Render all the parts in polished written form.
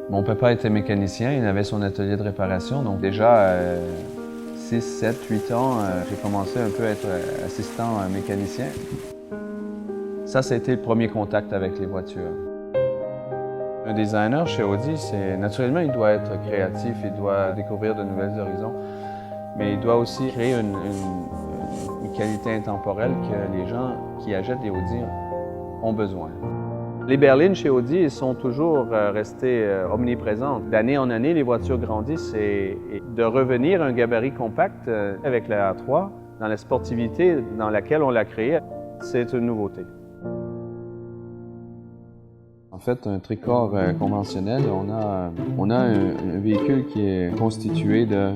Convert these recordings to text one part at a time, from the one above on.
Mon papa était mécanicien, il avait son atelier de réparation, donc déjà 6, 7, 8 ans, j'ai commencé un peu à être assistant mécanicien. Ça a été le premier contact avec les voitures. Un designer chez Audi, naturellement, il doit être créatif, il doit découvrir de nouveaux horizons, mais il doit aussi créer une qualité intemporelle que les gens qui achètent des Audi ont besoin. Les berlines chez Audi sont toujours restées omniprésentes. D'année en année, les voitures grandissent et de revenir à un gabarit compact avec la A3, dans la sportivité dans laquelle on l'a créée, c'est une nouveauté. En fait, un tricorps conventionnel, on a un véhicule qui est constitué de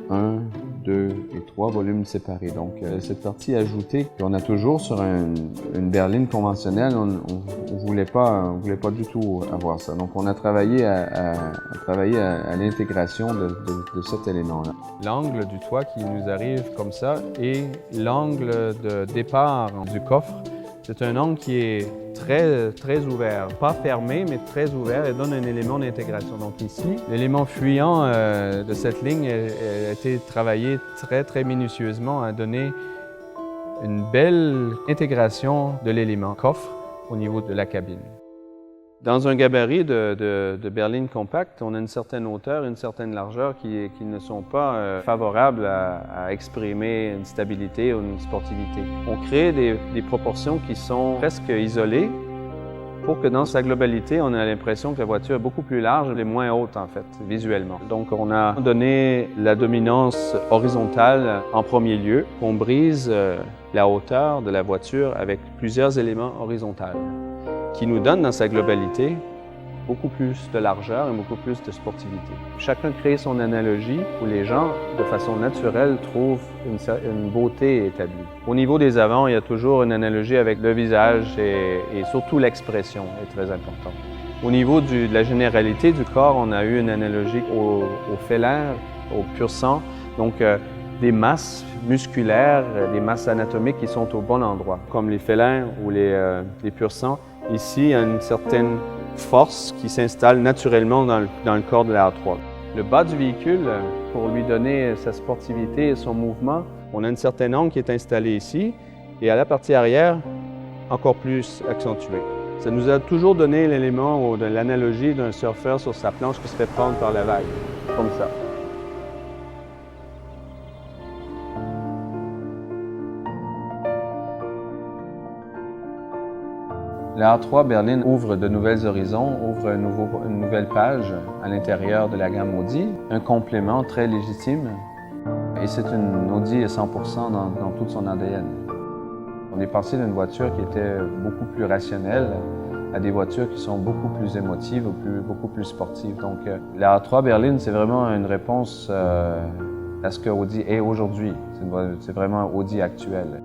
1, 2 et 3 volumes séparés. Donc, cette partie ajoutée qu'on a toujours sur une berline conventionnelle, on voulait pas du tout avoir ça. Donc, on a travaillé à l'intégration de cet élément-là. L'angle du toit qui nous arrive comme ça et l'angle de départ du coffre, c'est un angle qui est très ouvert, pas fermé, mais très ouvert et donne un élément d'intégration. Donc ici, l'élément fuyant de cette ligne a été travaillé très minutieusement à donner une belle intégration de l'élément coffre au niveau de la cabine. Dans un gabarit de berline compacte, on a une certaine hauteur, une certaine largeur qui ne sont pas favorables à exprimer une stabilité ou une sportivité. On crée des proportions qui sont presque isolées pour que dans sa globalité, on a l'impression que la voiture est beaucoup plus large et moins haute en fait, visuellement. Donc on a donné la dominance horizontale en premier lieu. On brise la hauteur de la voiture avec plusieurs éléments horizontaux, qui nous donne dans sa globalité beaucoup plus de largeur et beaucoup plus de sportivité. Chacun crée son analogie où les gens, de façon naturelle, trouvent une beauté établie. Au niveau des avants, il y a toujours une analogie avec le visage et surtout l'expression est très importante. Au niveau de la généralité du corps, on a eu une analogie au fellaire, au pur sang, donc des masses musculaires, des masses anatomiques qui sont au bon endroit, comme les félins ou les pur sang. Ici, il y a une certaine force qui s'installe naturellement dans le corps de la A3. Le bas du véhicule, pour lui donner sa sportivité et son mouvement, on a une certaine angle qui est installée ici et à la partie arrière, encore plus accentuée. Ça nous a toujours donné l'élément ou de l'analogie d'un surfeur sur sa planche qui se fait prendre par la vague, comme ça. La A3 berline ouvre de nouveaux horizons, ouvre une nouvelle page à l'intérieur de la gamme Audi, un complément très légitime. Et c'est une Audi à 100% dans tout son ADN. On est passé d'une voiture qui était beaucoup plus rationnelle à des voitures qui sont beaucoup plus émotives, beaucoup plus sportives. Donc la A3 berline, c'est vraiment une réponse à ce que Audi est aujourd'hui. C'est vraiment Audi actuel.